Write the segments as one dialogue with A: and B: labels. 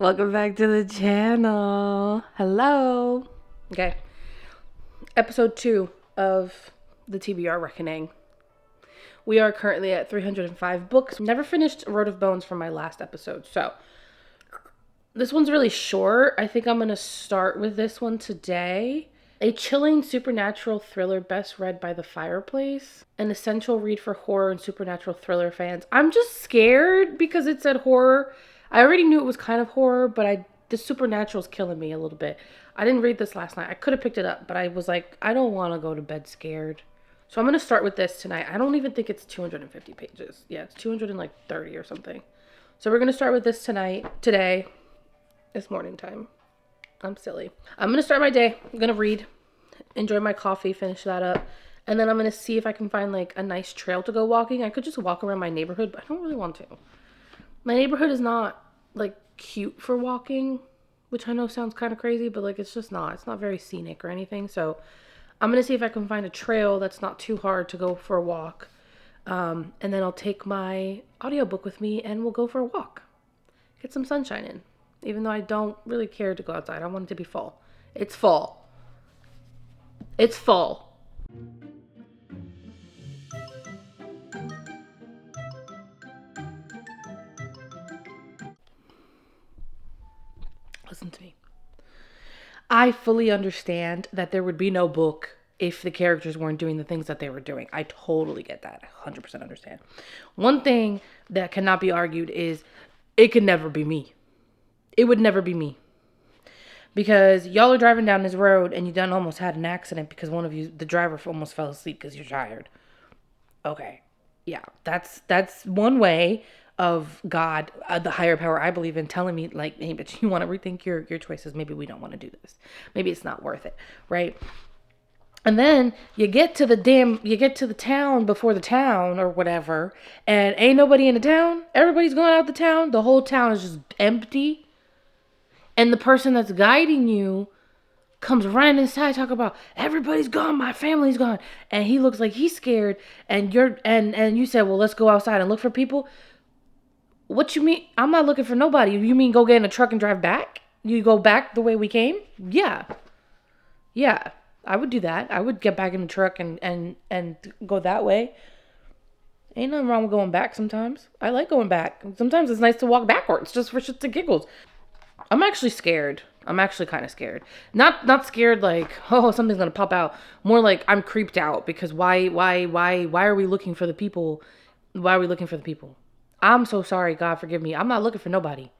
A: Welcome back to the channel. Hello. Okay. Episode 2 of the TBR Reckoning. We are currently at 305 books. Never finished Road of Bones from my last episode. So, this one's really short. I think I'm going to start with this one today. A chilling supernatural thriller best read by the fireplace. An essential read for horror and supernatural thriller fans. I'm just scared because it said horror. I already knew it was kind of horror, but the supernatural's killing me a little bit. I didn't read this last night. I could have picked it up, but I was like, I don't want to go to bed scared. So I'm going to start with this tonight. I don't even think it's 250 pages. Yeah, it's 230 or something. So we're going to start with this today. It's morning time. I'm silly. I'm going to start my day. I'm going to read, enjoy my coffee, finish that up. And then I'm going to see if I can find like a nice trail to go walking. I could just walk around my neighborhood, but I don't really want to. My neighborhood is not like cute for walking, which I know sounds kind of crazy, but like it's just not. It's not very scenic or anything. So I'm going to see if I can find a trail that's not too hard to go for a walk. And then I'll take my audiobook with me and we'll go for a walk. Get some sunshine in. Even though I don't really care to go outside. I want it to be fall. It's fall. It's fall. Listen to me. I fully understand that there would be no book if the characters weren't doing the things that they were doing. I totally get that. 100% understand. One thing that cannot be argued is it could never be me. It would never be me. Because y'all are driving down this road and you done almost had an accident because one of you, the driver, almost fell asleep because you're tired. Okay. Yeah, that's one way of God, the higher power I believe in, telling me like, hey, but you want to rethink your choices. Maybe we don't want to do this. Maybe it's not worth it, right? And then you get to the town before the town or whatever, and ain't nobody in the town. Everybody's going out the town. The whole town is just empty. And the person that's guiding you comes running inside, talk about everybody's gone, my family's gone, and he looks like he's scared. And you said, well, let's go outside and look for people. What you mean? I'm not looking for nobody. You mean go get in a truck and drive back? You go back the way we came? Yeah, yeah. I would do that. I would get back in the truck and go that way. Ain't nothing wrong with going back sometimes. I like going back. Sometimes it's nice to walk backwards just for shits and giggles. I'm actually scared. I'm actually kind of scared. Not scared like, oh, something's going to pop out. More like I'm creeped out because why are we looking for the people? Why are we looking for the people? I'm so sorry. God forgive me. I'm not looking for nobody.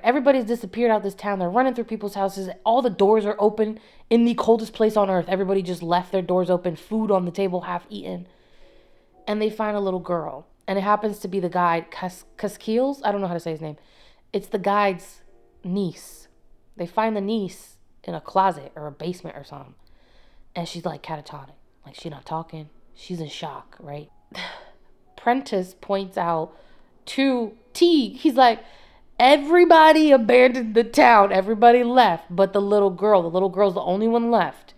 A: Everybody's disappeared out this town. They're running through people's houses. All the doors are open in the coldest place on earth. Everybody just left their doors open, food on the table, half eaten. And they find a little girl. And it happens to be the guide, Caskiles? I don't know how to say his name. It's the guide's niece. They find the niece in a closet or a basement or something. And she's like catatonic. Like she's not talking. She's in shock, right? Prentice points out to Teague. He's like, everybody abandoned the town. Everybody left but the little girl. The little girl's the only one left.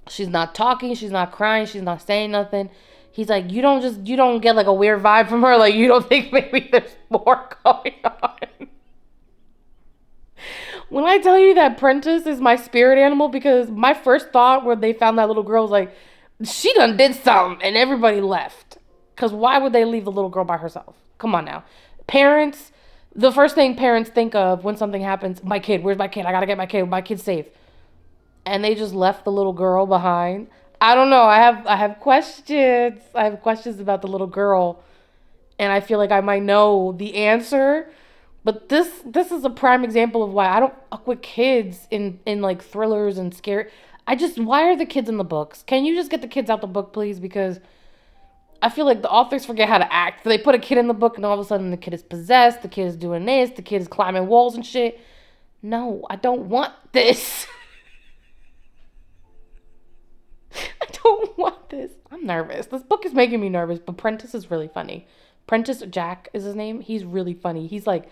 A: She's not talking. She's not crying. She's not saying nothing. He's like, you don't get like a weird vibe from her. Like, you don't think maybe there's more going on. When I tell you that Prentice is my spirit animal, because my first thought when they found that little girl was like, she done did something and everybody left. Because why would they leave the little girl by herself? Come on now. Parents, the first thing parents think of when something happens, my kid, where's my kid? I gotta get my kid safe. And they just left the little girl behind. I don't know. I have questions. I have questions about the little girl. And I feel like I might know the answer. But this is a prime example of why I don't fuck with kids in like thrillers and scary. Why are the kids in the books? Can you just get the kids out the book, please? Because I feel like the authors forget how to act. They put a kid in the book and all of a sudden the kid is possessed. The kid is doing this. The kid is climbing walls and shit. No, I don't want this. I don't want this. I'm nervous. This book is making me nervous, but Prentice is really funny. Prentice Jack is his name. He's really funny. He's like,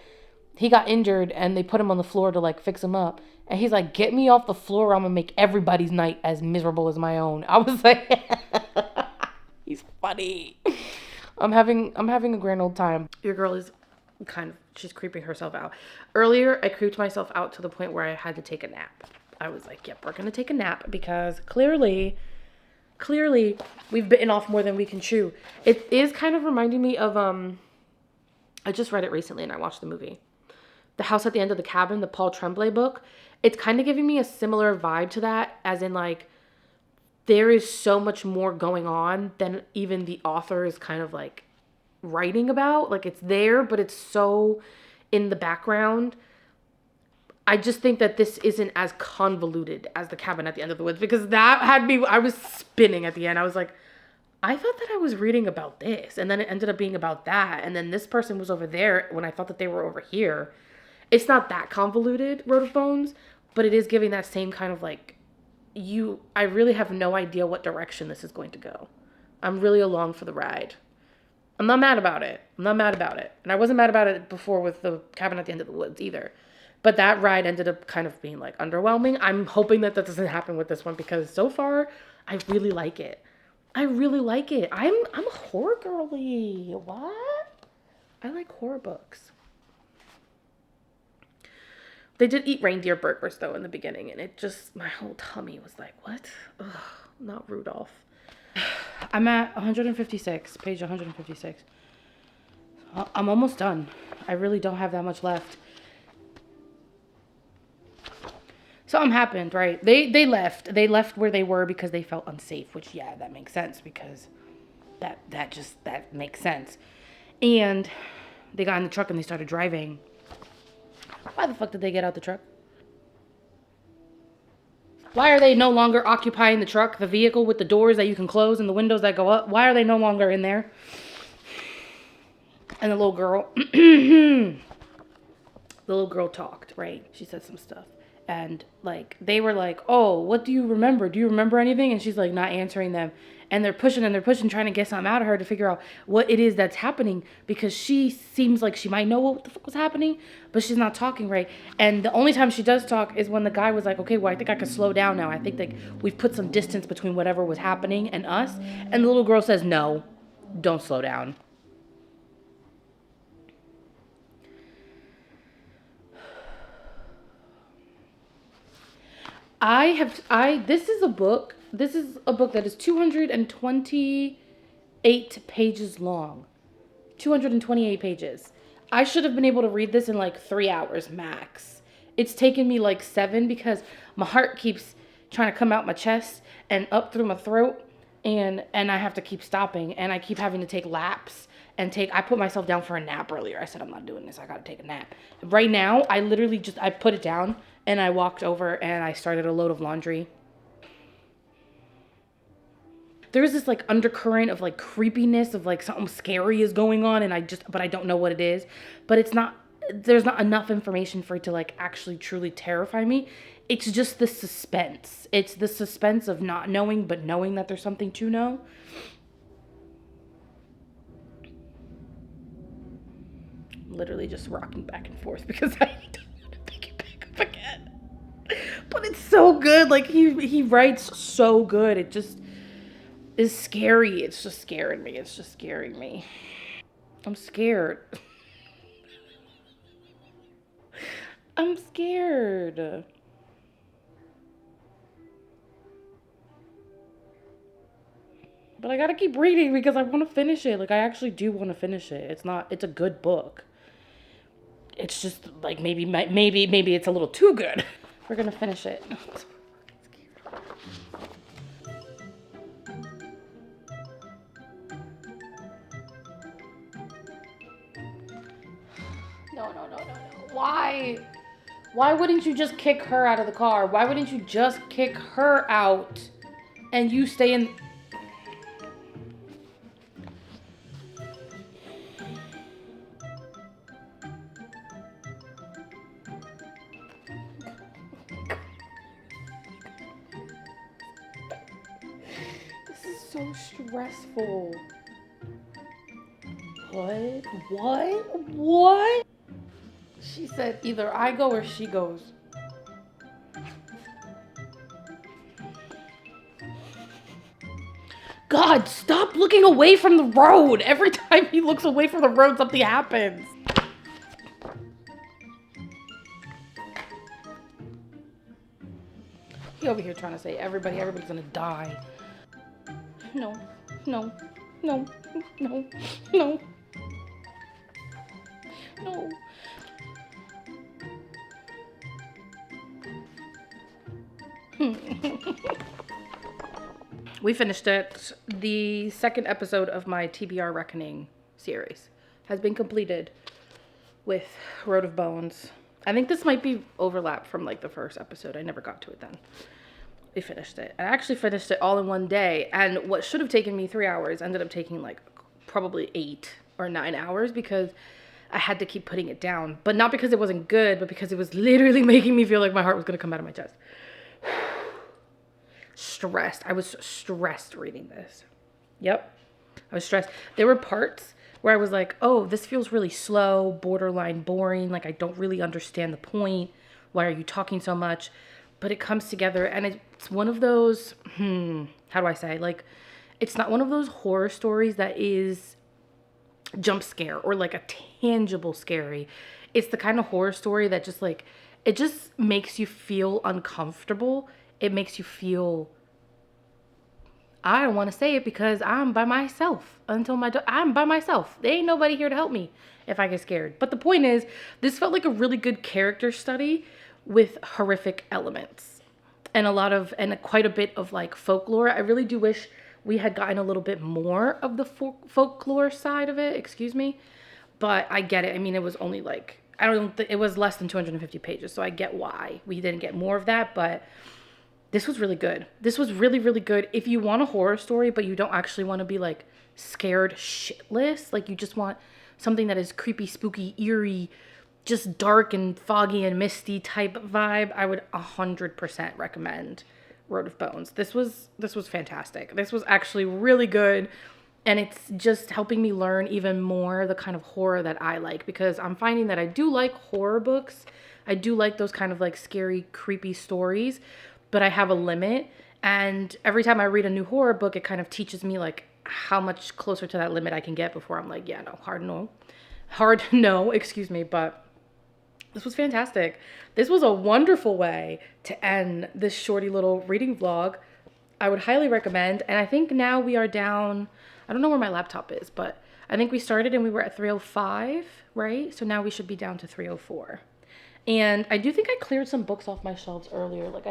A: he got injured and they put him on the floor to like fix him up. And he's like, get me off the floor. Or I'm gonna make everybody's night as miserable as my own. I was like, he's funny. I'm having a grand old time. Your girl is she's creeping herself out. Earlier, I creeped myself out to the point where I had to take a nap. I was like, yep, we're gonna take a nap because clearly we've bitten off more than we can chew. It is kind of reminding me of I just read it recently and I watched the movie. The House at the End of the Cabin, the Paul Tremblay book. It's kind of giving me a similar vibe to that, as in like there is so much more going on than even the author is kind of like writing about. Like it's there, but it's so in the background. I just think that this isn't as convoluted as The Cabin at the End of the Woods, because that had me, I was spinning at the end. I was like, I thought that I was reading about this, and then it ended up being about that, and then this person was over there when I thought that they were over here. It's not that convoluted, Road of Bones, but it is giving that same kind of like, I really have no idea what direction this is going to go. I'm really along for the ride. I'm not mad about it. I'm not mad about it. And I wasn't mad about it before with The Cabin at the End of the Woods either. But that ride ended up kind of being like underwhelming. I'm hoping that that doesn't happen with this one, because so far I really like it. I really like it. I'm a horror girly. What? I like horror books. They did eat reindeer burgers though in the beginning, and it just, my whole tummy was like, what? Ugh, not Rudolph. I'm at 156, page 156. I'm almost done. I really don't have that much left. Something happened, right? They left. They left where they were because they felt unsafe, which, yeah, that makes sense, because that makes sense. And they got in the truck and they started driving. Why the fuck did they get out the truck? Why are they no longer occupying the truck, the vehicle with the doors that you can close and the windows that go up? Why are they no longer in there? And the little girl talked, right? She said some stuff. And like, they were like, oh, what do you remember? Do you remember anything? And she's like not answering them. And they're pushing, trying to get something out of her to figure out what it is that's happening, because she seems like she might know what the fuck was happening, but she's not talking right. And the only time she does talk is when the guy was like, okay, well, I think I can slow down now. I think like we've put some distance between whatever was happening and us. And the little girl says, no, don't slow down. This is a book that is 228 pages long. 228 pages. I should have been able to read this in like 3 hours max. It's taken me like 7 because my heart keeps trying to come out my chest and up through my throat, and I have to keep stopping, and I keep having to take laps I put myself down for a nap earlier. I said, I'm not doing this. I got to take a nap. Right now, I put it down and I walked over and I started a load of laundry. There's this like undercurrent of like creepiness of like something scary is going on, and but I don't know what it is. But there's not enough information for it to like actually truly terrify me. It's just the suspense. It's the suspense of not knowing, but knowing that there's something to know. Literally just rocking back and forth because I don't want to pick it back up again. But it's so good. Like he writes so good. It just is scary. It's just scaring me. It's just scaring me. I'm scared. I'm scared. But I gotta keep reading because I want to finish it. Like, I actually do want to finish it. It's a good book. It's just like maybe it's a little too good. We're gonna finish it. No. Why? Why wouldn't you just kick her out of the car? Why wouldn't you just kick her out and you stay in? so stressful. What? What? What? She said either I go or she goes. God, stop looking away from the road. Every time he looks away from the road, something happens. He over here trying to say everybody's gonna die. No, no, no, no, no, no. We finished it. The second episode of my TBR Reckoning series has been completed with Road of Bones. I think this might be overlap from like the first episode. I never got to it then. We finished it. I actually finished it all in one day. And what should have taken me 3 hours ended up taking like probably 8 or 9 hours because I had to keep putting it down. But not because it wasn't good, but because it was literally making me feel like my heart was going to come out of my chest. Stressed. I was stressed reading this. Yep. I was stressed. There were parts where I was like, oh, this feels really slow, borderline boring. Like, I don't really understand the point. Why are you talking so much? But it comes together and it's one of those, how do I say? Like, it's not one of those horror stories that is jump scare or like a tangible scary. It's the kind of horror story that just like, it just makes you feel uncomfortable. It makes you feel, I don't want to say it because I'm by myself I'm by myself. There ain't nobody here to help me if I get scared. But the point is, this felt like a really good character study with horrific elements and quite a bit of like folklore. I really do wish we had gotten a little bit more of the folklore side of it, excuse me. But I get it. I mean, it was only like, it was less than 250 pages. So I get why we didn't get more of that, but this was really good. This was really, really good. If you want a horror story, but you don't actually want to be like scared shitless, like you just want something that is creepy, spooky, eerie, just dark and foggy and misty type vibe, I would 100% recommend Road of Bones. This was fantastic. This was actually really good. And it's just helping me learn even more the kind of horror that I like, because I'm finding that I do like horror books. I do like those kind of like scary, creepy stories, but I have a limit. And every time I read a new horror book, it kind of teaches me like how much closer to that limit I can get before I'm like, yeah, no, hard no, excuse me. But this was fantastic. This was a wonderful way to end this shorty little reading vlog. I would highly recommend. And I think now we are down, I don't know where my laptop is, but I think we started and we were at 305, right? So now we should be down to 304. And I do think I cleared some books off my shelves earlier. Like,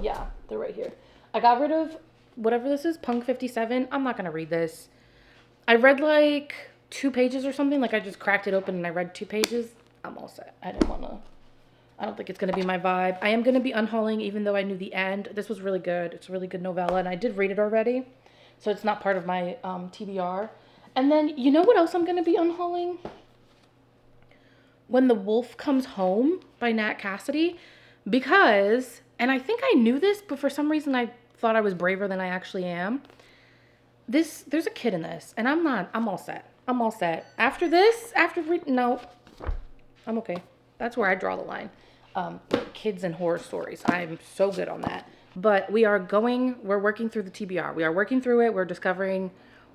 A: yeah, they're right here. I got rid of whatever this is, Punk 57. I'm not going to read this. I read like 2 pages or something. Like, I just cracked it open and I read 2 pages. I'm all set. I don't think it's going to be my vibe. I am going to be unhauling even though I knew the end. This was really good. It's a really good novella and I did read it already. So it's not part of my TBR. And then, you know what else I'm going to be unhauling? When the Wolf Comes Home by Nat Cassidy, because, and I think I knew this, but for some reason I thought I was braver than I actually am. There's a kid in this, and I'm all set. I'm all set. After this, no, I'm okay. That's where I draw the line. Kids and horror stories. I'm so good on that. But we're working through the TBR. We are working through it. We're discovering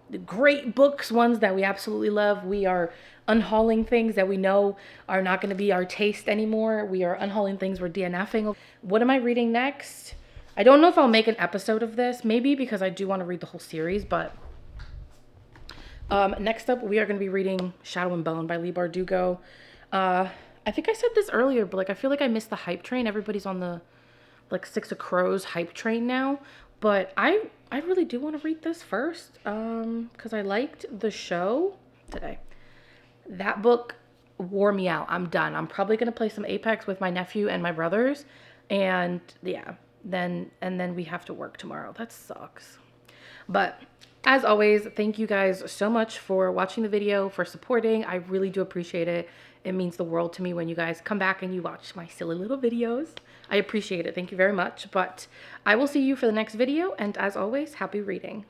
A: the great books, ones that we absolutely love. We are unhauling things that we know are not going to be our taste anymore. We are unhauling things we're DNFing. What am I reading next? I don't know if I'll make an episode of this, maybe, because I do want to read the whole series, but next up we are going to be reading Shadow and Bone by Libre. I think I said this earlier, but like I feel like I missed the hype train. Everybody's on the like Six of Crows hype train now, but I really do want to read this first because I liked the show today. That book wore me out. I'm done. I'm probably going to play some Apex with my nephew and my brothers. And yeah, then we have to work tomorrow. That sucks. But as always, thank you guys so much for watching the video, for supporting. I really do appreciate it. It means the world to me when you guys come back and you watch my silly little videos. I appreciate it. Thank you very much. But I will see you for the next video. And as always, happy reading.